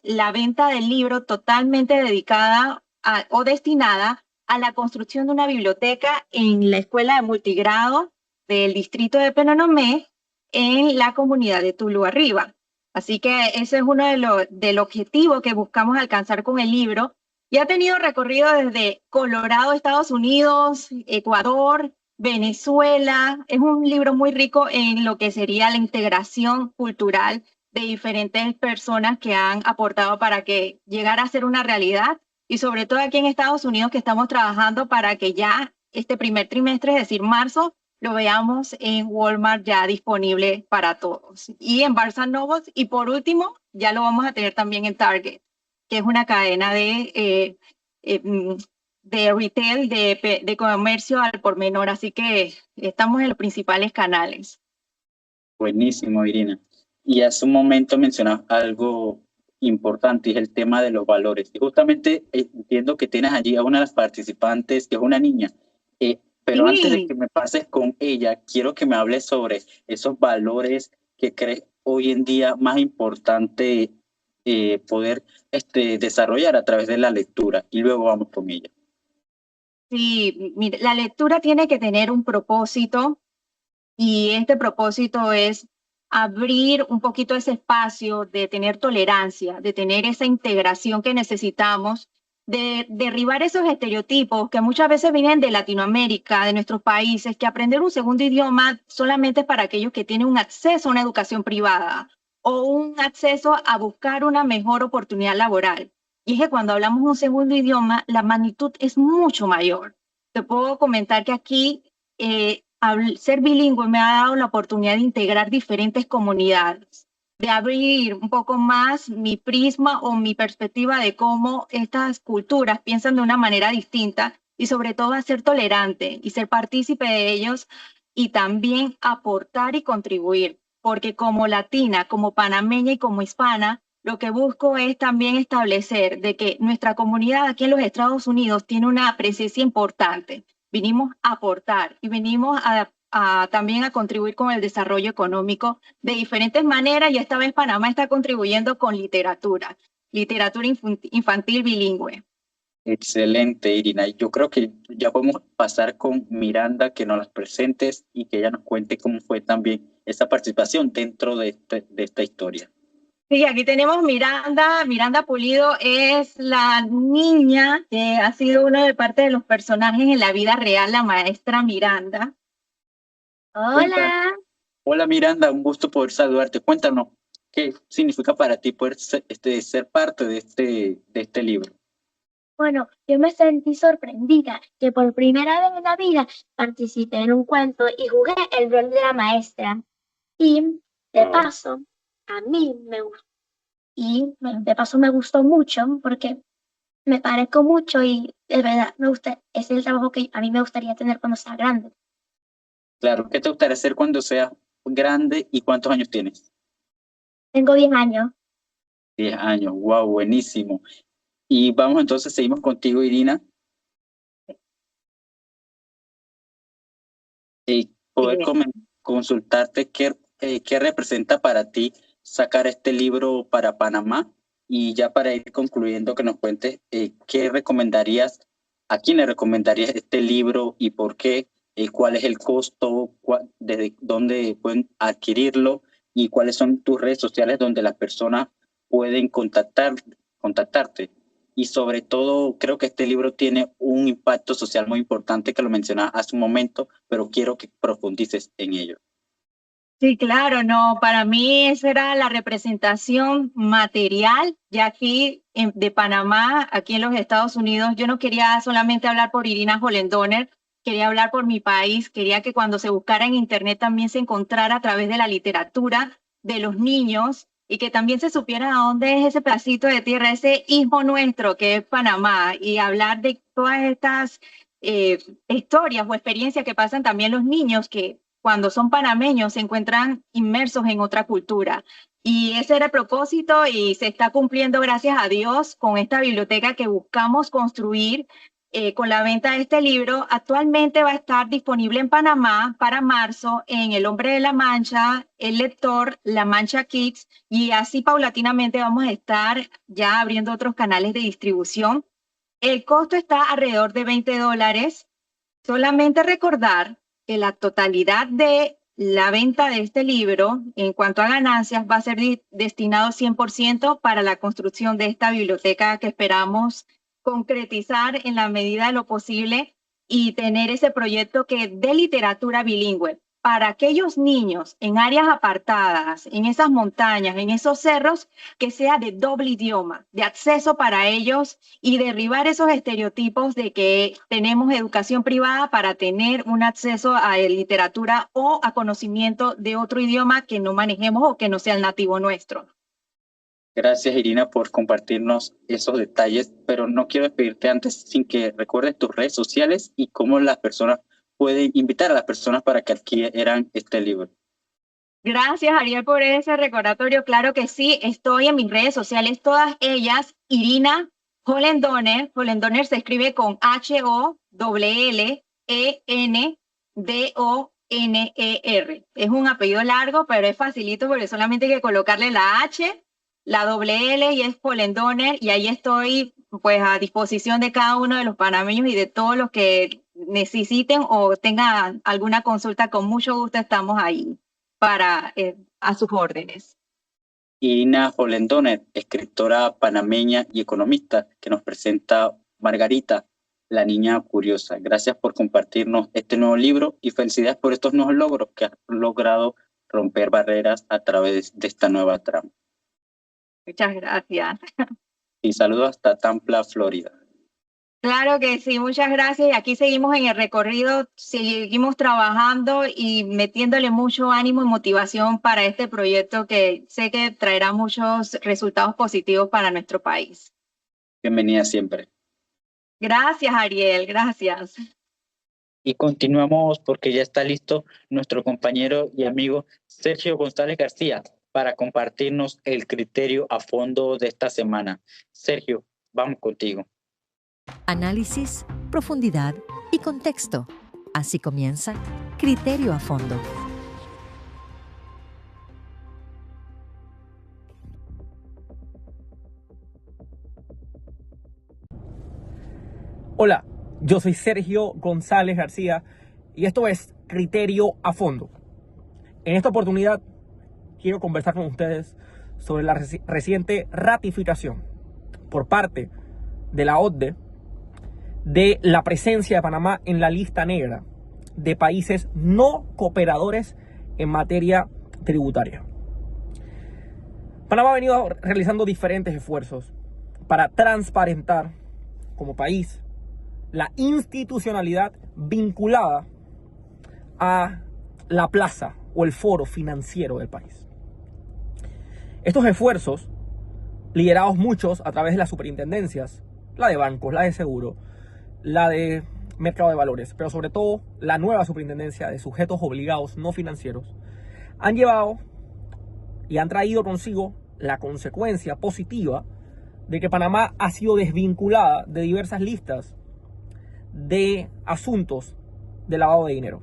la venta del libro totalmente dedicada o destinada a la construcción de una biblioteca en la escuela de multigrado del distrito de Penonomé en la comunidad de Tulu Arriba. Así que ese es uno del objetivo que buscamos alcanzar con el libro. Y ha tenido recorrido desde Colorado, Estados Unidos, Ecuador, Venezuela. Es un libro muy rico en lo que sería la integración cultural de diferentes personas que han aportado para que llegara a ser una realidad. Y sobre todo aquí en Estados Unidos, que estamos trabajando para que ya este primer trimestre, es decir, marzo, lo veamos en Walmart ya disponible para todos. Y en Barnes Noble. Y por último, ya lo vamos a tener también en Target, que es una cadena de retail, de comercio al por menor. Así que estamos en los principales canales. Buenísimo, Irina. Y hace un momento mencionabas algo importante, es el tema de los valores. Y justamente entiendo que tienes allí a una de las participantes, que es una niña. Pero Sí. Antes de que me pases con ella, quiero que me hables sobre esos valores que crees hoy en día más importante poder desarrollar a través de la lectura? Y luego vamos con ella. Sí, mire, la lectura tiene que tener un propósito y este propósito es abrir un poquito ese espacio de tener tolerancia, de tener esa integración que necesitamos, de derribar esos estereotipos que muchas veces vienen de Latinoamérica, de nuestros países, que aprender un segundo idioma solamente es para aquellos que tienen un acceso a una educación privada o un acceso a buscar una mejor oportunidad laboral. Y es que cuando hablamos un segundo idioma, la magnitud es mucho mayor. Te puedo comentar que aquí al ser bilingüe me ha dado la oportunidad de integrar diferentes comunidades, de abrir un poco más mi prisma o mi perspectiva de cómo estas culturas piensan de una manera distinta y sobre todo a ser tolerante y ser partícipe de ellos y también aportar y contribuir, porque como latina, como panameña y como hispana, lo que busco es también establecer de que nuestra comunidad aquí en los Estados Unidos tiene una presencia importante. Vinimos a aportar y venimos también a contribuir con el desarrollo económico de diferentes maneras y esta vez Panamá está contribuyendo con literatura infantil bilingüe. Excelente, Irina. Yo creo que ya podemos pasar con Miranda, que nos las presentes y que ella nos cuente cómo fue también esa participación dentro de esta historia. Sí, aquí tenemos Miranda. Miranda Pulido es la niña que ha sido una de parte de los personajes en la vida real, la maestra Miranda. Hola. Hola Miranda, un gusto poder saludarte. Cuéntanos, ¿qué significa para ti poder ser parte de este libro? Bueno, yo me sentí sorprendida que por primera vez en la vida participé en un cuento y jugué el rol de la maestra. Y de paso, a mí me gustó. Y de paso me gustó mucho porque me parezco mucho y de verdad me gusta, es el trabajo que a mí me gustaría tener cuando sea grande. Claro, ¿qué te gustaría hacer cuando seas grande y cuántos años tienes? Tengo 10 años. 10 años, wow, buenísimo. Y vamos entonces, seguimos contigo, Irina. Poder consultarte qué representa para ti sacar este libro para Panamá y ya para ir concluyendo que nos cuentes qué recomendarías, a quién le recomendarías este libro y por qué, cuál es el costo, desde dónde pueden adquirirlo y cuáles son tus redes sociales donde las personas pueden contactarte. Y sobre todo, creo que este libro tiene un impacto social muy importante que lo mencionaba hace un momento, pero quiero que profundices en ello. Sí, claro, no, para mí esa era la representación material, ya aquí de Panamá, aquí en los Estados Unidos, yo no quería solamente hablar por Irina Holendoner, quería hablar por mi país, quería que cuando se buscara en internet también se encontrara a través de la literatura de los niños y que también se supiera a dónde es ese pedacito de tierra, ese hijo nuestro que es Panamá y hablar de todas estas historias o experiencias que pasan también los niños que cuando son panameños se encuentran inmersos en otra cultura. Y ese era el propósito y se está cumpliendo, gracias a Dios, con esta biblioteca que buscamos construir con la venta de este libro. Actualmente va a estar disponible en Panamá para marzo en El Hombre de la Mancha, El Lector, La Mancha Kids, y así paulatinamente vamos a estar ya abriendo otros canales de distribución. El costo está alrededor de $20. Solamente recordar que la totalidad de la venta de este libro, en cuanto a ganancias, va a ser destinado 100% para la construcción de esta biblioteca que esperamos concretizar en la medida de lo posible y tener ese proyecto que de literatura bilingüe para aquellos niños en áreas apartadas, en esas montañas, en esos cerros, que sea de doble idioma, de acceso para ellos y derribar esos estereotipos de que tenemos educación privada para tener un acceso a literatura o a conocimiento de otro idioma que no manejemos o que no sea el nativo nuestro. Gracias, Irina, por compartirnos esos detalles, pero no quiero despedirte antes sin que recuerdes tus redes sociales y cómo las personas pueden invitar a las personas para que adquieran este libro. Gracias, Ariel, por ese recordatorio. Claro que sí, estoy en mis redes sociales, todas ellas, Irina Holendoner. Holendoner se escribe con Hollendoner. N-E-R. Es un apellido largo, pero es facilito porque solamente hay que colocarle la H, la doble L y es Polendoner, y ahí estoy pues a disposición de cada uno de los panameños y de todos los que necesiten o tengan alguna consulta. Con mucho gusto estamos ahí para a sus órdenes. Irina Holendoner, escritora panameña y economista, que nos presenta Margarita, la niña curiosa. Gracias por compartirnos este nuevo libro y felicidades por estos nuevos logros que has logrado romper barreras a través de esta nueva trama. Muchas gracias. Y saludos hasta Tampa, Florida. Claro que sí, muchas gracias. Y aquí seguimos en el recorrido, seguimos trabajando y metiéndole mucho ánimo y motivación para este proyecto que sé que traerá muchos resultados positivos para nuestro país. Bienvenida siempre. Gracias, Ariel, gracias. Y continuamos porque ya está listo nuestro compañero y amigo Sergio González García para compartirnos el criterio a fondo de esta semana. Sergio, vamos contigo. Análisis, profundidad y contexto. Así comienza Criterio a Fondo. Hola, yo soy Sergio González García y esto es Criterio a Fondo. En esta oportunidad quiero conversar con ustedes sobre la reciente ratificación por parte de la OCDE de la presencia de Panamá en la lista negra de países no cooperadores en materia tributaria. Panamá ha venido realizando diferentes esfuerzos para transparentar como país la institucionalidad vinculada a la plaza o el foro financiero del país. Estos esfuerzos, liderados muchos a través de las superintendencias, la de bancos, la de seguro, la de mercado de valores, pero sobre todo la nueva superintendencia de sujetos obligados no financieros, han llevado y han traído consigo la consecuencia positiva de que Panamá ha sido desvinculada de diversas listas de asuntos de lavado de dinero,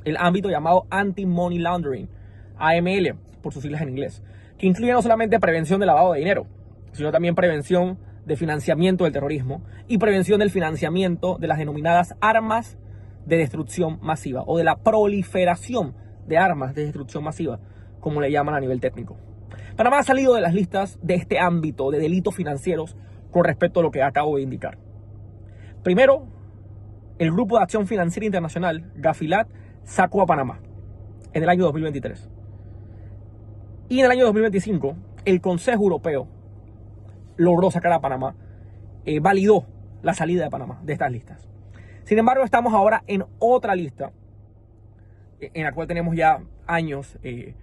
el ámbito llamado Anti-Money Laundering, AML por sus siglas en inglés, que incluye no solamente prevención de lavado de dinero, sino también prevención de financiamiento del terrorismo y prevención del financiamiento de las denominadas armas de destrucción masiva o de la proliferación de armas de destrucción masiva, como le llaman a nivel técnico. Panamá ha salido de las listas de este ámbito de delitos financieros con respecto a lo que acabo de indicar. Primero, el Grupo de Acción Financiera Internacional, GAFILAT, sacó a Panamá en el año 2023. Y en el año 2025, el Consejo Europeo logró sacar a Panamá, validó la salida de Panamá de estas listas. Sin embargo, estamos ahora en otra lista, en la cual tenemos ya años en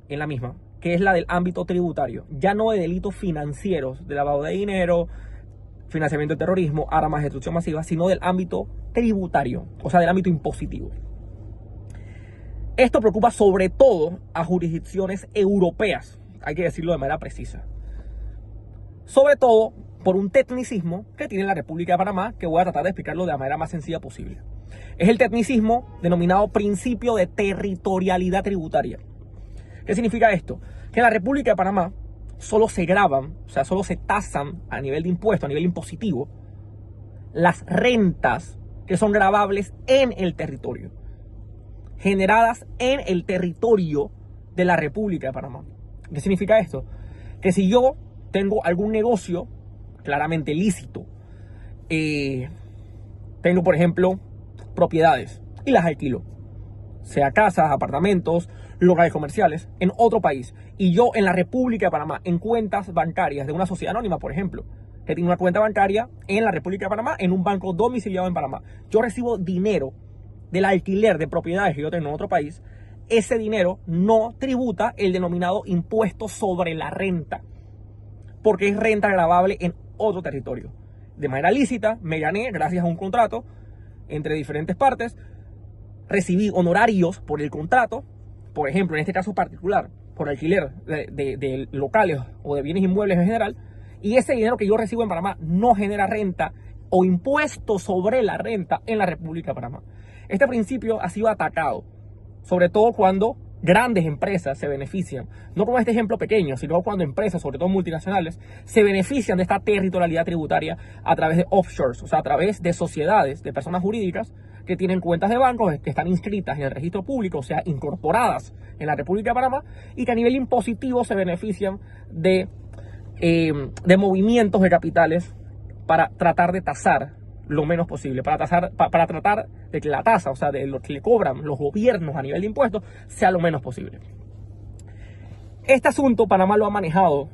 la misma, que es la del ámbito tributario, ya no de delitos financieros, de lavado de dinero, financiamiento del terrorismo, armas de destrucción masiva, sino del ámbito tributario, o sea, del ámbito impositivo. Esto preocupa sobre todo a jurisdicciones europeas, hay que decirlo de manera precisa. Sobre todo por un tecnicismo que tiene la República de Panamá, que voy a tratar de explicarlo de la manera más sencilla posible. Es el tecnicismo denominado principio de territorialidad tributaria. ¿Qué significa esto? Que en la República de Panamá solo se graban, o sea, solo se tasan a nivel de impuesto, a nivel impositivo, las rentas que son gravables en el territorio, generadas en el territorio de la República de Panamá. ¿Qué significa esto? Que si yo tengo algún negocio claramente lícito, tengo por ejemplo propiedades y las alquilo, sea casas, apartamentos, locales comerciales en otro país, y yo en la República de Panamá, en cuentas bancarias de una sociedad anónima, por ejemplo, que tiene una cuenta bancaria en la República de Panamá, en un banco domiciliado en Panamá, yo recibo dinero del alquiler de propiedades que yo tengo en otro país, ese dinero no tributa el denominado impuesto sobre la renta, porque es renta gravable en otro territorio. De manera lícita, me gané, gracias a un contrato entre diferentes partes, recibí honorarios por el contrato, por ejemplo, en este caso particular, por alquiler de locales o de bienes inmuebles en general, y ese dinero que yo recibo en Panamá no genera renta o impuesto sobre la renta en la República de Panamá. Este principio ha sido atacado, sobre todo cuando grandes empresas se benefician, no como este ejemplo pequeño, sino cuando empresas, sobre todo multinacionales, se benefician de esta territorialidad tributaria a través de offshores, o sea, a través de sociedades, de personas jurídicas que tienen cuentas de bancos, que están inscritas en el registro público, o sea, incorporadas en la República de Panamá, y que a nivel impositivo se benefician de movimientos de capitales para tratar de tasar lo menos posible, para tratar de que la tasa, o sea, de lo que le cobran los gobiernos a nivel de impuestos, sea lo menos posible. Este asunto Panamá lo ha manejado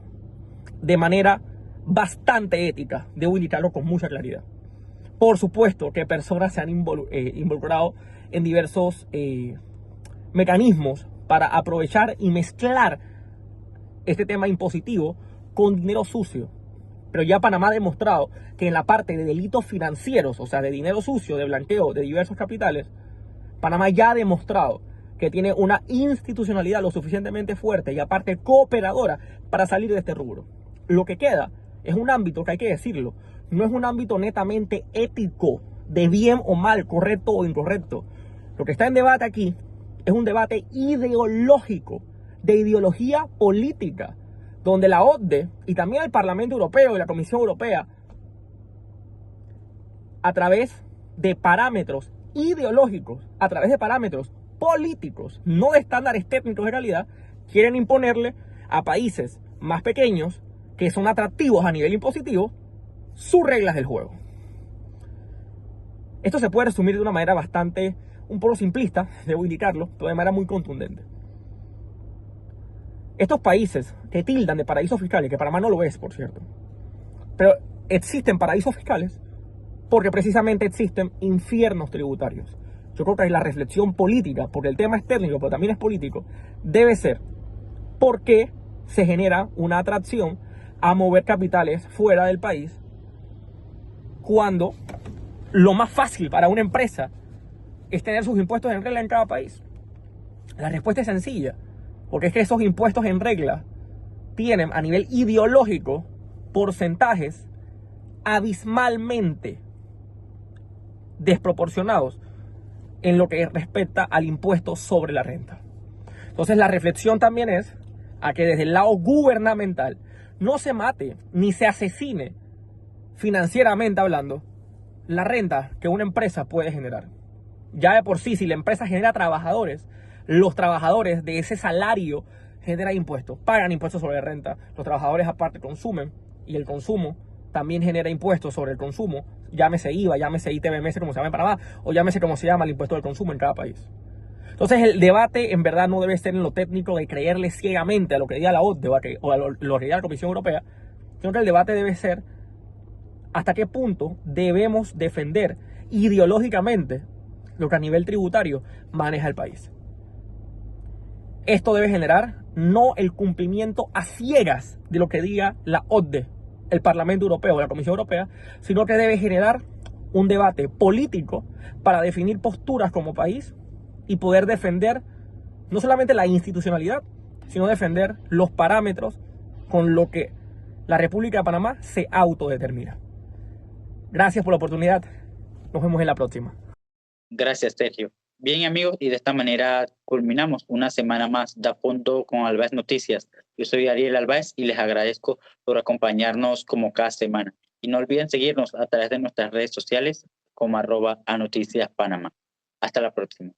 de manera bastante ética, debo indicarlo con mucha claridad. Por supuesto que personas se han involucrado en diversos mecanismos para aprovechar y mezclar este tema impositivo con dinero sucio. Pero ya Panamá ha demostrado que en la parte de delitos financieros, o sea, de dinero sucio, de blanqueo de diversos capitales, Panamá ya ha demostrado que tiene una institucionalidad lo suficientemente fuerte y aparte cooperadora para salir de este rubro. Lo que queda es un ámbito que hay que decirlo, no es un ámbito netamente ético, de bien o mal, correcto o incorrecto. Lo que está en debate aquí es un debate ideológico, de ideología política, donde la OCDE y también el Parlamento Europeo y la Comisión Europea, a través de parámetros ideológicos, a través de parámetros políticos, no de estándares técnicos de calidad, quieren imponerle a países más pequeños, que son atractivos a nivel impositivo, sus reglas del juego. Esto se puede resumir de una manera bastante, un poco simplista, debo indicarlo, pero de manera muy contundente. Estos países que tildan de paraísos fiscales, que Panamá no lo es, por cierto, pero existen paraísos fiscales porque precisamente existen infiernos tributarios. Yo creo que la reflexión política, porque el tema es técnico, pero también es político, debe ser por qué se genera una atracción a mover capitales fuera del país cuando lo más fácil para una empresa es tener sus impuestos en regla en cada país. La respuesta es sencilla. Porque es que esos impuestos en regla tienen a nivel ideológico porcentajes abismalmente desproporcionados en lo que respecta al impuesto sobre la renta. Entonces la reflexión también es a que desde el lado gubernamental no se mate ni se asesine financieramente hablando la renta que una empresa puede generar. Ya de por sí, si la empresa genera trabajadores, los trabajadores de ese salario generan impuestos, pagan impuestos sobre renta. Los trabajadores aparte consumen y el consumo también genera impuestos sobre el consumo. Llámese IVA, llámese ITBMS como se llama en Panamá, o llámese como se llama el impuesto del consumo en cada país. Entonces el debate en verdad no debe ser en lo técnico de creerle ciegamente a lo que diga la OCDE o a lo que diga la Comisión Europea, sino que el debate debe ser hasta qué punto debemos defender ideológicamente lo que a nivel tributario maneja el país. Esto debe generar no el cumplimiento a ciegas de lo que diga la OCDE, el Parlamento Europeo o la Comisión Europea, sino que debe generar un debate político para definir posturas como país y poder defender no solamente la institucionalidad, sino defender los parámetros con lo que la República de Panamá se autodetermina. Gracias por la oportunidad. Nos vemos en la próxima. Gracias, Sergio. Bien, amigos, y de esta manera culminamos una semana más de A Fondo con Albaez Noticias. Yo soy Ariel Albaez y les agradezco por acompañarnos como cada semana. Y no olviden seguirnos a través de nuestras redes sociales como @anoticiaspanamá. Hasta la próxima.